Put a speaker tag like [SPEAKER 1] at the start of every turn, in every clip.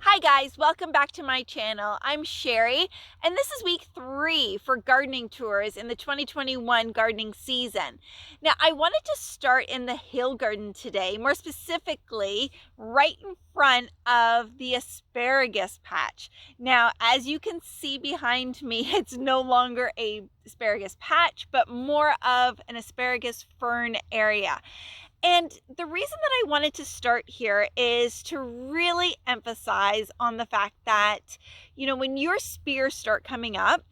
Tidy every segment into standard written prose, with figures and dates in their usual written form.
[SPEAKER 1] Hi guys, welcome back to my channel. I'm Sherry, and this is week 3 for gardening tours in the 2021 gardening season. Now, I wanted to start in the hill garden today, more specifically right in front of the asparagus patch. Now, as you can see behind me, it's no longer a asparagus patch, but more of an asparagus fern area. And the reason that I wanted to start here is to really emphasize on the fact that, when your spears start coming up,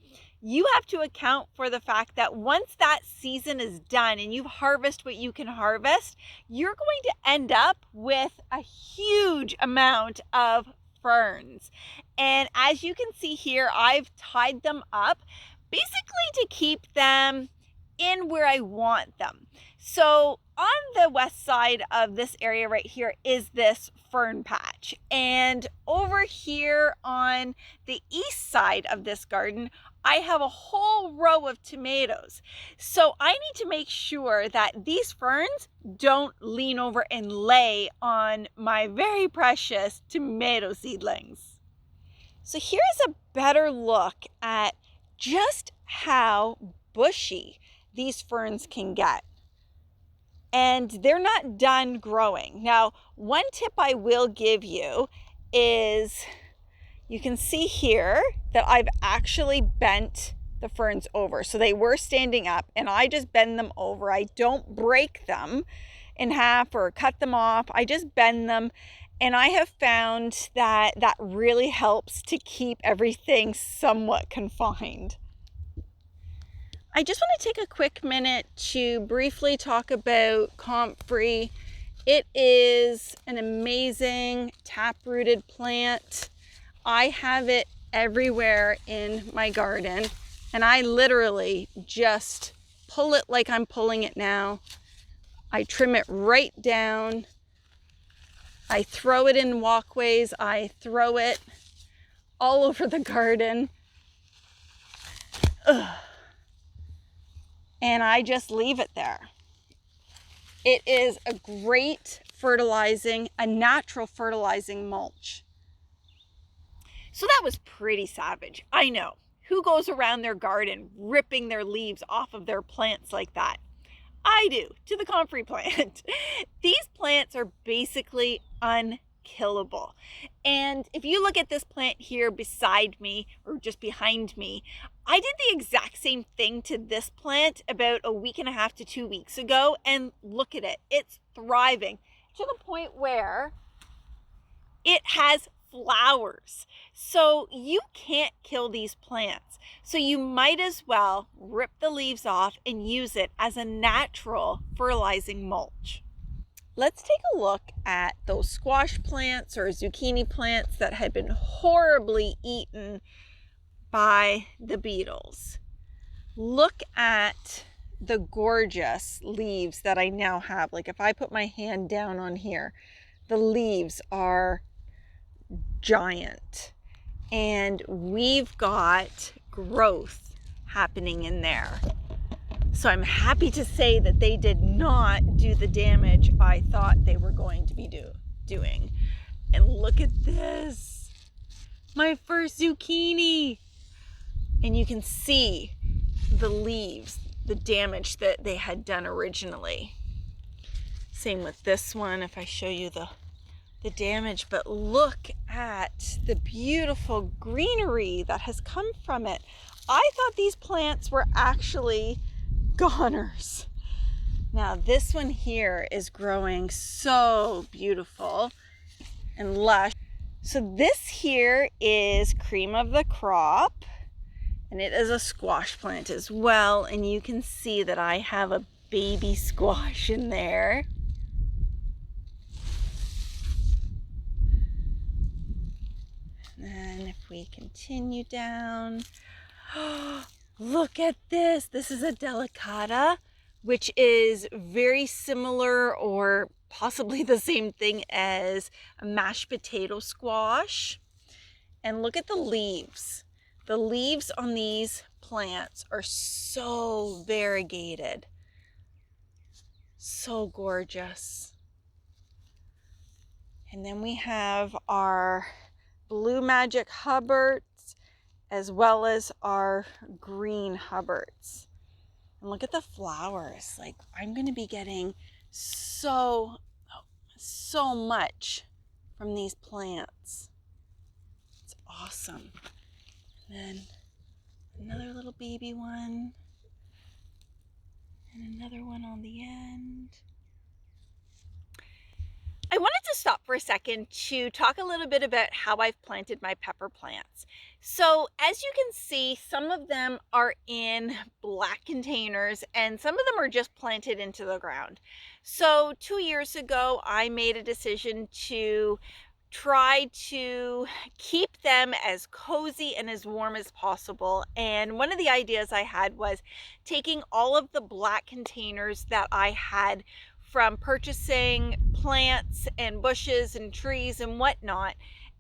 [SPEAKER 1] you have to account for the fact that once that season is done and you've harvested what you can harvest, you're going to end up with a huge amount of ferns. And as you can see here, I've tied them up basically to keep them in where I want them. So on the west side of this area right here is this fern patch. And over here on the east side of this garden, I have a whole row of tomatoes. So I need to make sure that these ferns don't lean over and lay on my very precious tomato seedlings. So here's a better look at just how bushy these ferns can get. And they're not done growing. Now, one tip I will give you is you can see here that I've actually bent the ferns over. So they were standing up and I just bend them over. I don't break them in half or cut them off. I just bend them. And I have found that that really helps to keep everything somewhat confined. I just want to take a quick minute to briefly talk about Comfrey. It is an amazing tap-rooted plant. I have it everywhere in my garden, and I literally just pull it like I'm pulling it now. I trim it right down. I throw it in walkways. I throw it all over the garden. Ugh. And I just leave it there. It is a great a natural fertilizing mulch. So that was pretty savage. I know. Who goes around their garden ripping their leaves off of their plants like that? I do, to the Comfrey plant. These plants are basically unkillable. And if you look at this plant here beside me or just behind me, I did the exact same thing to this plant about a week and a half to 2 weeks ago, and look at it. It's thriving to the point where it has flowers. So you can't kill these plants. So you might as well rip the leaves off and use it as a natural fertilizing mulch. Let's take a look at those squash plants or zucchini plants that had been horribly eaten by the beetles. Look at the gorgeous leaves that I now have. Like if I put my hand down on here, the leaves are giant. And we've got growth happening in there. So I'm happy to say that they did not do the damage I thought they were going to be doing. And look at this, my first zucchini. And you can see the leaves, the damage that they had done originally. Same with this one, if I show you the damage, but look at the beautiful greenery that has come from it. I thought these plants were actually goners. Now this one here is growing so beautiful and lush. So this here is cream of the crop, and it is a squash plant as well, and you can see that I have a baby squash in there. And then if we continue down, look at this. This is a delicata, which is very similar or possibly the same thing as a mashed potato squash. And look at the leaves. The leaves on these plants are so variegated. So gorgeous. And then we have our blue magic Hubbards as well as our green Hubbards. And look at the flowers. Like, I'm going to be getting so much from these plants. It's awesome. And then another little baby one. And another one on the end. I wanted to stop for a second to talk a little bit about how I've planted my pepper plants. So as you can see, some of them are in black containers and some of them are just planted into the ground. So 2 years ago, I made a decision to try to keep them as cozy and as warm as possible. And one of the ideas I had was taking all of the black containers that I had from purchasing plants and bushes and trees and whatnot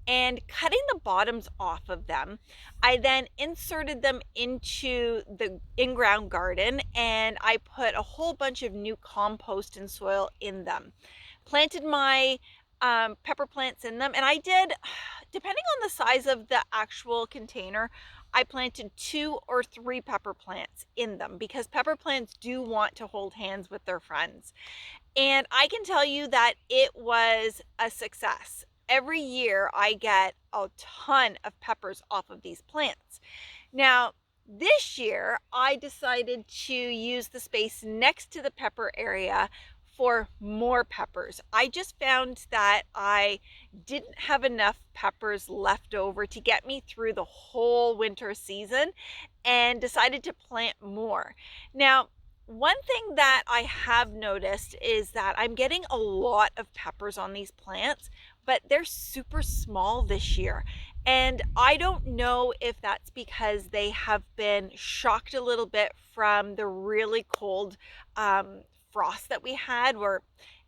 [SPEAKER 1] and cutting the bottoms off of them. I then inserted them into the in-ground garden and I put a whole bunch of new compost and soil in them. Planted my pepper plants in them, and I did, depending on the size of the actual container, I planted 2 or 3 pepper plants in them because pepper plants do want to hold hands with their friends. And I can tell you that it was a success. Every year I get a ton of peppers off of these plants. Now, this year I decided to use the space next to the pepper area for more peppers. I just found that I didn't have enough peppers left over to get me through the whole winter season and decided to plant more. Now, one thing that I have noticed is that I'm getting a lot of peppers on these plants, but they're super small this year. And I don't know if that's because they have been shocked a little bit from the really cold frost that we had, or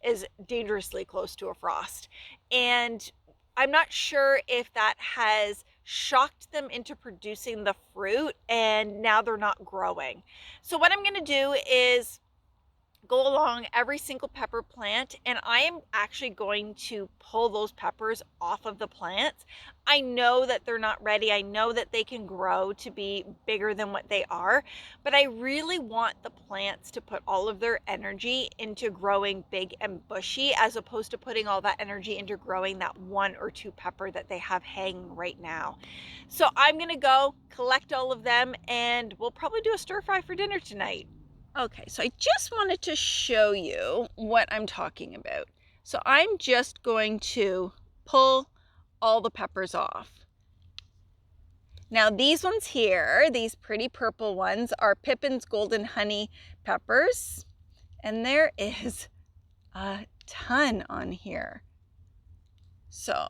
[SPEAKER 1] is dangerously close to a frost. And I'm not sure if that has shocked them into producing the fruit and now they're not growing. So what I'm going to do is go along every single pepper plant and I am actually going to pull those peppers off of the plants. I know that they're not ready. I know that they can grow to be bigger than what they are, but I really want the plants to put all of their energy into growing big and bushy as opposed to putting all that energy into growing that 1 or 2 pepper that they have hanging right now. So I'm going to go collect all of them and we'll probably do a stir fry for dinner tonight. Okay, so I just wanted to show you what I'm talking about. So I'm just going to pull all the peppers off. Now these ones here, these pretty purple ones, are Pippin's Golden Honey peppers. And there is a ton on here. So,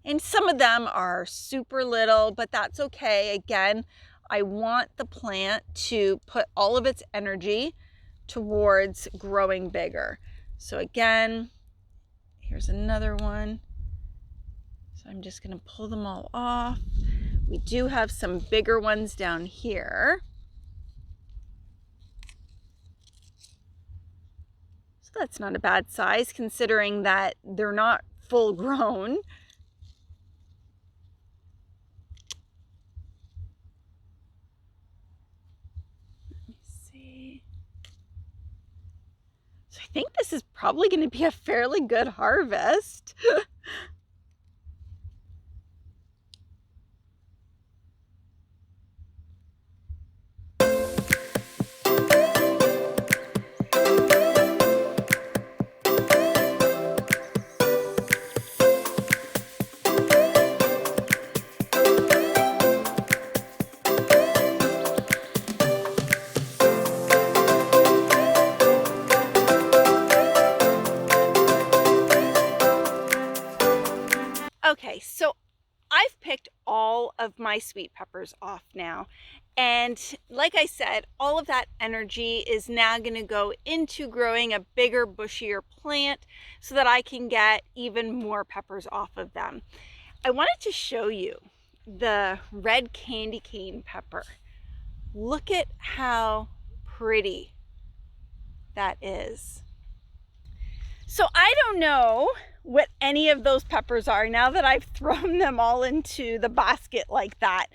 [SPEAKER 1] and some of them are super little, but that's okay. Again, I want the plant to put all of its energy towards growing bigger. So again, here's another one. So I'm just going to pull them all off. We do have some bigger ones down here. So that's not a bad size considering that they're not full grown. I think this is probably going to be a fairly good harvest. Okay, so I've picked all of my sweet peppers off now. And like I said, all of that energy is now going to go into growing a bigger, bushier plant so that I can get even more peppers off of them. I wanted to show you the red candy cane pepper. Look at how pretty that is. So I don't know what any of those peppers are now that I've thrown them all into the basket like that.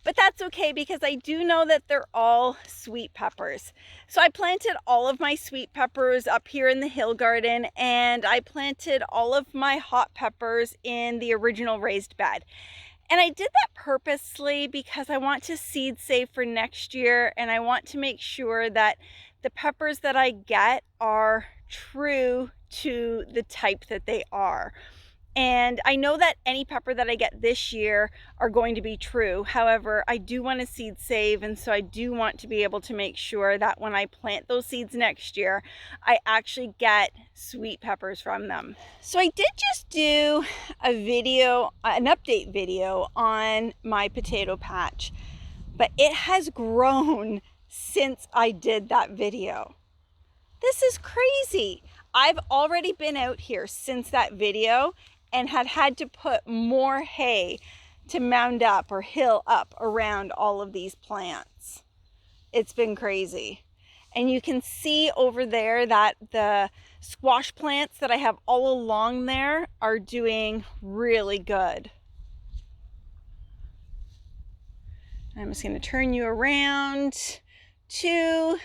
[SPEAKER 1] But that's okay because I do know that they're all sweet peppers. So I planted all of my sweet peppers up here in the hill garden, and I planted all of my hot peppers in the original raised bed. And I did that purposely because I want to seed save for next year, and I want to make sure that the peppers that I get are true to the type that they are. And I know that any pepper that I get this year are going to be true. However, I do want to seed save, and so I do want to be able to make sure that when I plant those seeds next year, I actually get sweet peppers from them. So I did just do a video, an update video on my potato patch, but it has grown since I did that video. This is crazy. I've already been out here since that video and had to put more hay to mound up or hill up around all of these plants. It's been crazy. And you can see over there that the squash plants that I have all along there are doing really good. I'm just going to turn you around to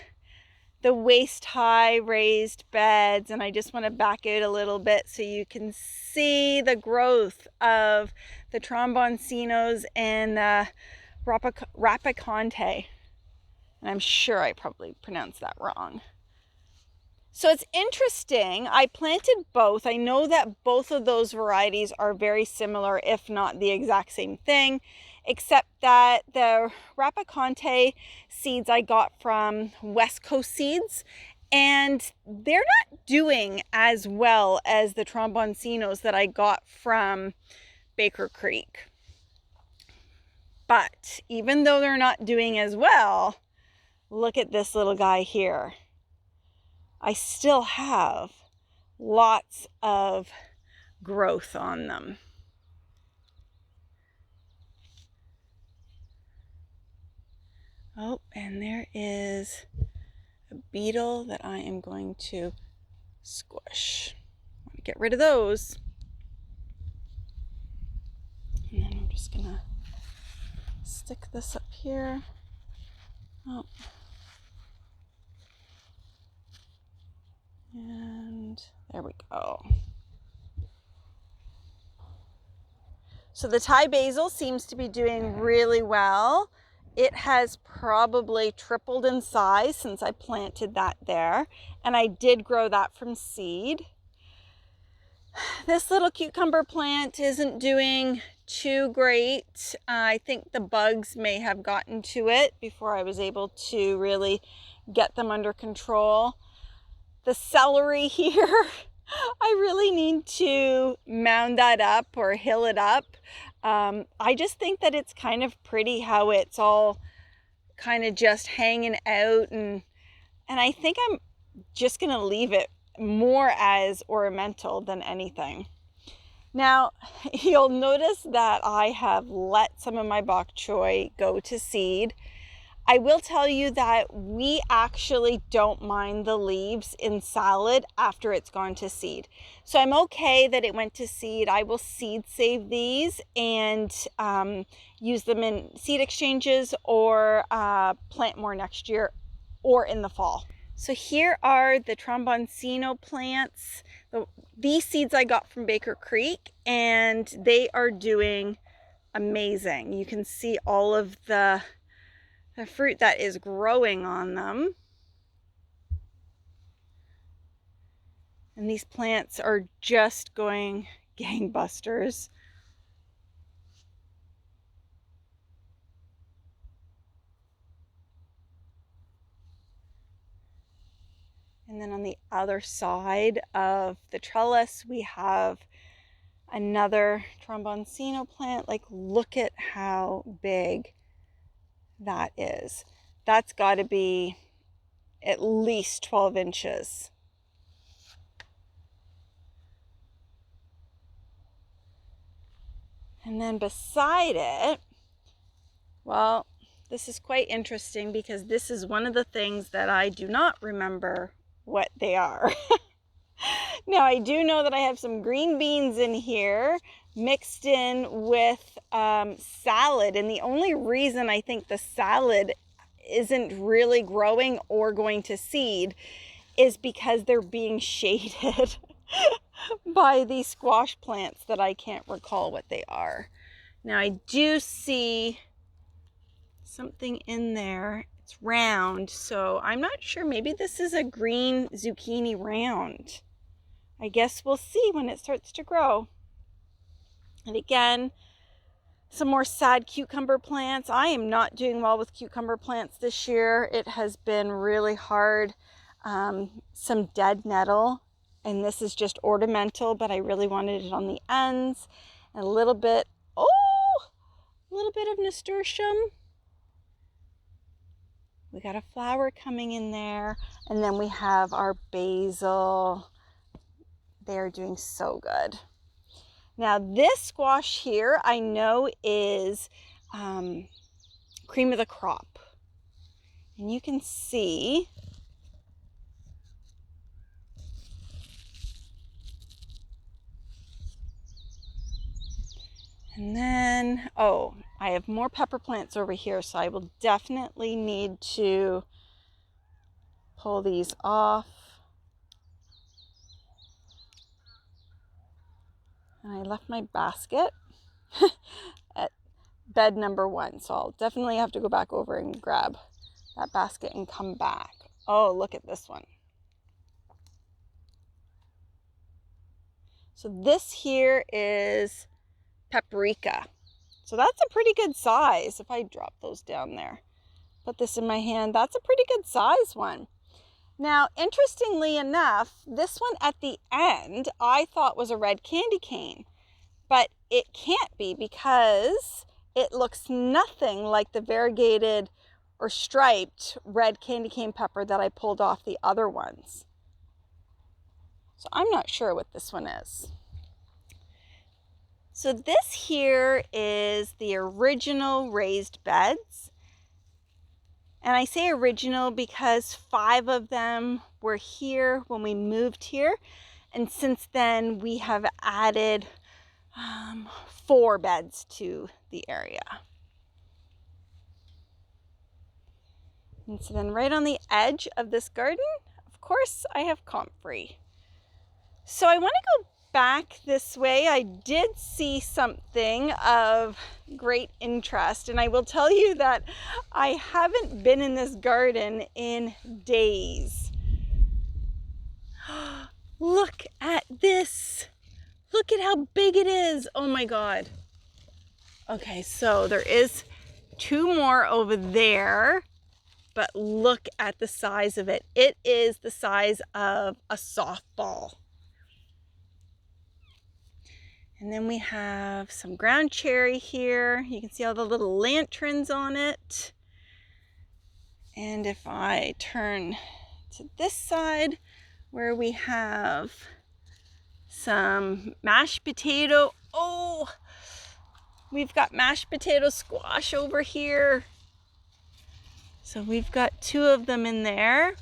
[SPEAKER 1] the waist-high raised beds, and I just want to back out a little bit so you can see the growth of the tromboncinos and the rapiconte. And I'm sure I probably pronounced that wrong. So it's interesting, I planted both. I know that both of those varieties are very similar, if not the exact same thing, except that the rapiconte seeds I got from West Coast Seeds, and they're not doing as well as the tromboncinos that I got from Baker Creek. But even though they're not doing as well, look at this little guy here. I still have lots of growth on them. Oh, and there is a beetle that I am going to squish. I want to get rid of those. And then I'm just gonna stick this up here. Oh. And there we go. So the Thai basil seems to be doing really well. It has probably tripled in size since I planted that there, and I did grow that from seed. This little cucumber plant isn't doing too great. I think the bugs may have gotten to it before I was able to really get them under control. The celery here, I really need to mound that up or hill it up. I just think that it's kind of pretty how it's all kind of just hanging out, and I think I'm just gonna leave it more as ornamental than anything. Now, you'll notice that I have let some of my bok choy go to seed. I will tell you that we actually don't mind the leaves in salad after it's gone to seed. So I'm okay that it went to seed. I will seed save these and use them in seed exchanges or plant more next year or in the fall. So here are the tromboncino plants. These seeds I got from Baker Creek, and they are doing amazing. You can see all of the fruit that is growing on them. And these plants are just going gangbusters. And then on the other side of the trellis, we have another tromboncino plant. Like, look at how big that is. That's got to be at least 12 inches. And then beside it, well, this is quite interesting because this is one of the things that I do not remember what they are. Now I do know that I have some green beans in here mixed in with salad, and the only reason I think the salad isn't really growing or going to seed is because they're being shaded by these squash plants that I can't recall what they are. Now I do see something in there. It's round, so I'm not sure. Maybe this is a green zucchini round. I guess we'll see when it starts to grow. And again, some more sad cucumber plants. I am not doing well with cucumber plants this year. It has been really hard. Some dead nettle, and this is just ornamental, but I really wanted it on the ends. And a little bit, a little bit of nasturtium. We got a flower coming in there, and then we have our basil. They're doing so good. Now this squash here I know is cream of the crop, and you can see and then I have more pepper plants over here, so I will definitely need to pull these off. And I left my basket at bed number 1, so I'll definitely have to go back over and grab that basket and come back. Oh, look at this one. So this here is paprika. So that's a pretty good size. If I drop those down there, put this in my hand, that's a pretty good size one. Now, interestingly enough, this one at the end I thought was a red candy cane, but it can't be because it looks nothing like the variegated or striped red candy cane pepper that I pulled off the other ones. So I'm not sure what this one is. So this here is the original raised beds. And I say original because 5 of them were here when we moved here. And since then we have added 4 beds to the area. And so then right on the edge of this garden, of course, I have comfrey. So I want to go back this way. I did see something of great interest, and I will tell you that I haven't been in this garden in days. Look at this. Look at how big it is. Oh my God. Okay, so there is 2 more over there, but look at the size of it. It is the size of a softball. And then we have some ground cherry here. You can see all the little lanterns on it. And if I turn to this side where we have some mashed potato. Oh, we've got mashed potato squash over here. So we've got 2 of them in there.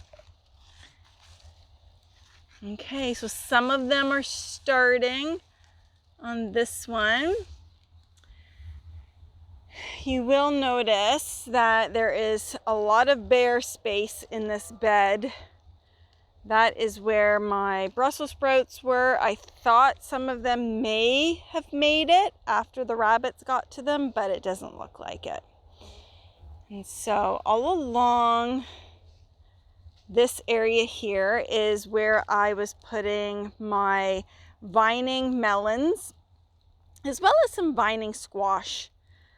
[SPEAKER 1] Okay, so some of them are starting on this one. You will notice that there is a lot of bare space in this bed. That is where my Brussels sprouts were. I thought some of them may have made it after the rabbits got to them, but it doesn't look like it. And so all along this area here is where I was putting my vining melons, as well as some vining squash,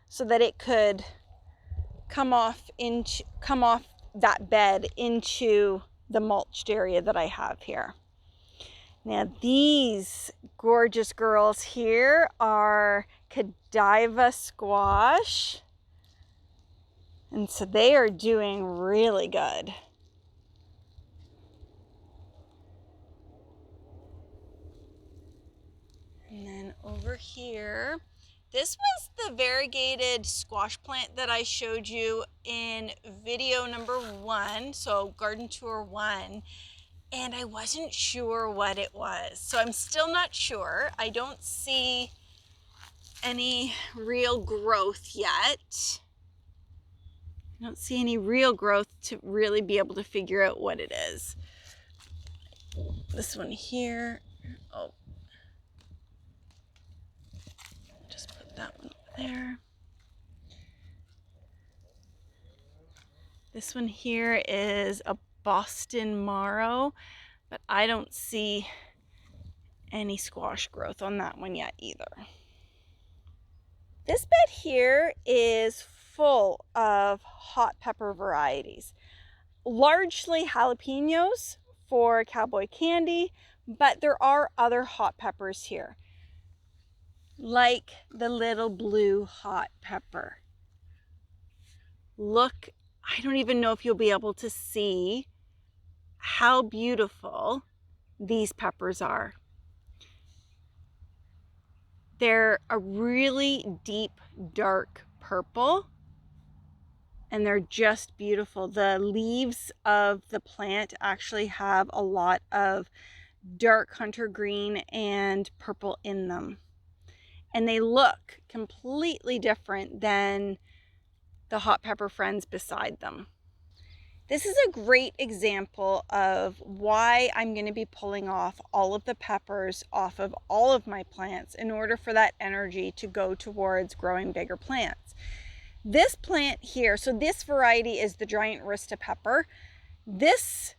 [SPEAKER 1] so that it could come off that bed into the mulched area that I have here. Now these gorgeous girls here are Godiva squash, and so they are doing really good. And then over here, this was the variegated squash plant that I showed you in video number 1, so garden tour 1. and I wasn't sure what it was. So I'm still not sure. I don't see any real growth yet. I don't see any real growth to really be able to figure out what it is. This one here, oh, just put that one over there. This one here is a Boston Marrow, but I don't see any squash growth on that one yet either. This bed here is full of hot pepper varieties, largely jalapenos for cowboy candy, but there are other hot peppers here, like the little blue hot pepper. Look, I don't even know if you'll be able to see how beautiful these peppers are. They're a really deep, dark purple, and they're just beautiful. The leaves of the plant actually have a lot of dark hunter green and purple in them. And they look completely different than the hot pepper friends beside them. This is a great example of why I'm going to be pulling off all of the peppers off of all of my plants in order for that energy to go towards growing bigger plants. This plant here, so this variety is the giant Arista pepper. This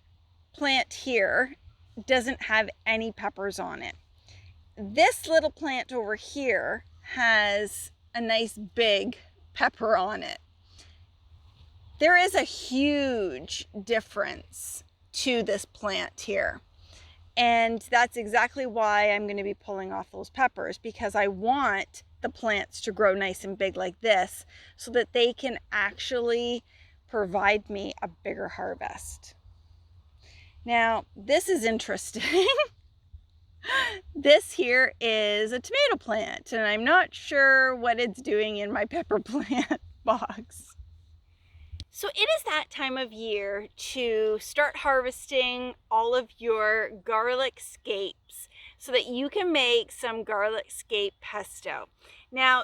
[SPEAKER 1] plant here doesn't have any peppers on it. This little plant over here has a nice big pepper on it. There is a huge difference to this plant here. And that's exactly why I'm going to be pulling off those peppers, because I want the plants to grow nice and big like this so that they can actually provide me a bigger harvest. Now, this is interesting. This here is a tomato plant, and I'm not sure what it's doing in my pepper plant box. So it is that time of year to start harvesting all of your garlic scapes so that you can make some garlic scape pesto. Now,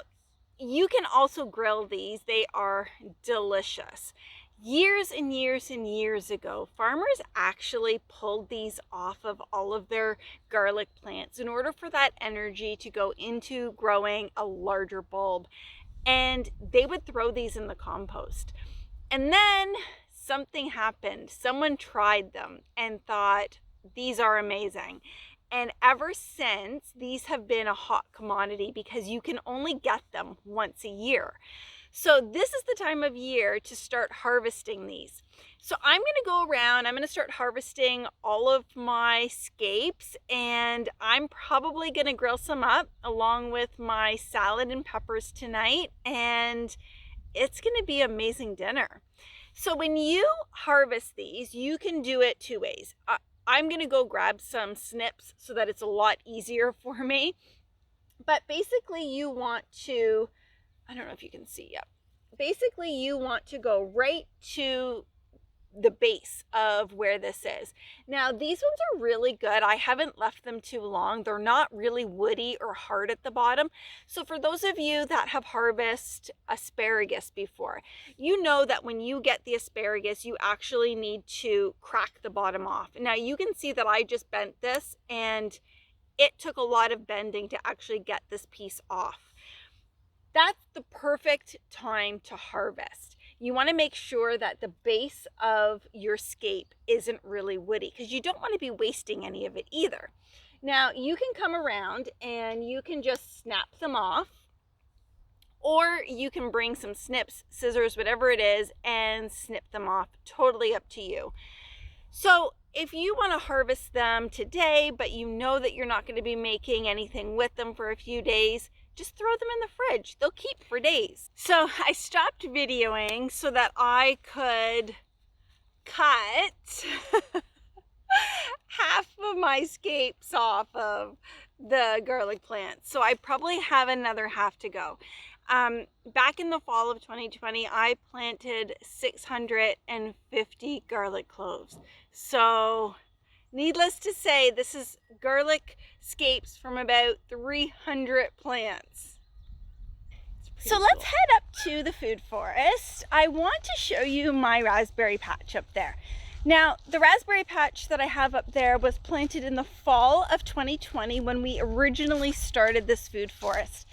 [SPEAKER 1] you can also grill these. They are delicious. Years and years and years ago, farmers actually pulled these off of all of their garlic plants in order for that energy to go into growing a larger bulb. And they would throw these in the compost. And then something happened. Someone tried them and thought, these are amazing. And ever since, these have been a hot commodity because you can only get them once a year. So this is the time of year to start harvesting these. So I'm going to go around, I'm going to start harvesting all of my scapes, and I'm probably going to grill some up along with my salad and peppers tonight, and it's going to be amazing dinner. So when you harvest these, you can do it two ways. I'm going to go grab some snips so that it's a lot easier for me. But basically you want to, I don't know if you can see yet. Basically you want to go right to the base of where this is. Now these ones are really good. I haven't left them too long. They're not really woody or hard at the bottom. So for those of you that have harvested asparagus before, you know that when you get the asparagus, you actually need to crack the bottom off. Now you can see that I just bent this, and it took a lot of bending to actually get this piece off. That's the perfect time to harvest. You want to make sure that the base of your scape isn't really woody, because you don't want to be wasting any of it either. Now you can come around and you can just snap them off, or you can bring some snips, scissors, whatever it is, and snip them off. Totally up to you. So if you want to harvest them today, but you know that you're not going to be making anything with them for a few days, just throw them in the fridge. They'll keep for days. So I stopped videoing so that I could cut half of my scapes off of the garlic plant. So I probably have another half to go. Back in the fall of 2020, I planted 650 garlic cloves. So Needless to say, this is garlic scapes from about 300 plants. So let's head up to the food forest. I want to show you my raspberry patch up there. Now, the raspberry patch that I have up there was planted in the fall of 2020 when we originally started this food forest.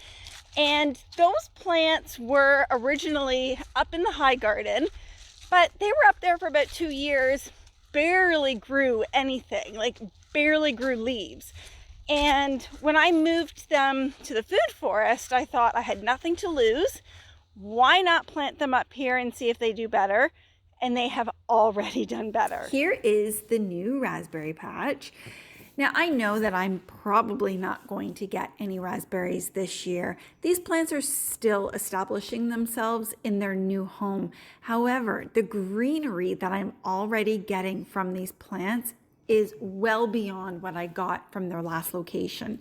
[SPEAKER 1] And those plants were originally up in the high garden, but they were up there for about 2 years, barely grew anything, like barely grew leaves. And when I moved them to the food forest, I thought I had nothing to lose. Why not plant them up here and see if they do better? And they have already done better.
[SPEAKER 2] Here is the new raspberry patch. Now, I know that I'm probably not going to get any raspberries this year. These plants are still establishing themselves in their new home. However, the greenery that I'm already getting from these plants is well beyond what I got from their last location.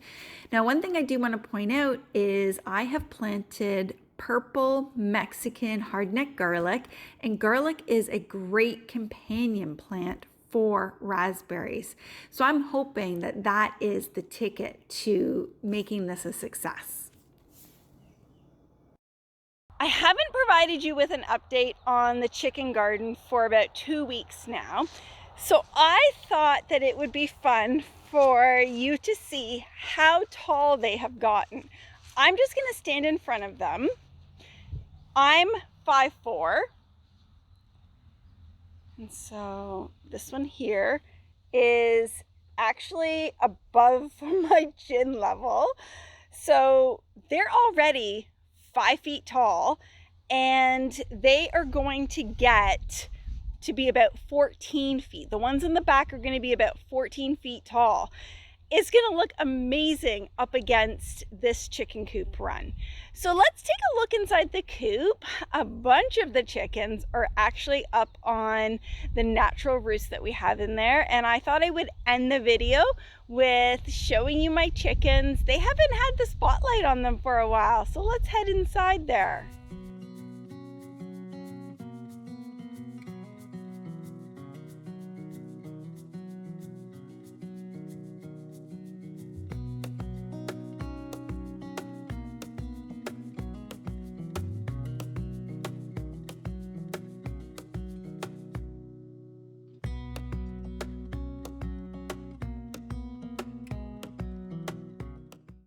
[SPEAKER 2] Now, one thing I do want to point out is I have planted purple Mexican hardneck garlic, and garlic is a great companion plant for raspberries. So I'm hoping that that is the ticket to making this a success.
[SPEAKER 1] I haven't provided you with an update on the chicken garden for about 2 weeks now. So I thought that it would be fun for you to see how tall they have gotten. I'm just going to stand in front of them. I'm 5'4", and so this one here is actually above my chin level. So they're already 5 feet tall, and they are going to get to be about 14 feet. The ones in the back are going to be about 14 feet tall. It's going to look amazing up against this chicken coop run. So let's take a look inside the coop. A bunch of the chickens are actually up on the natural roost that we have in there, and I thought I would end the video with showing you my chickens. They haven't had the spotlight on them for a while, so let's head inside there.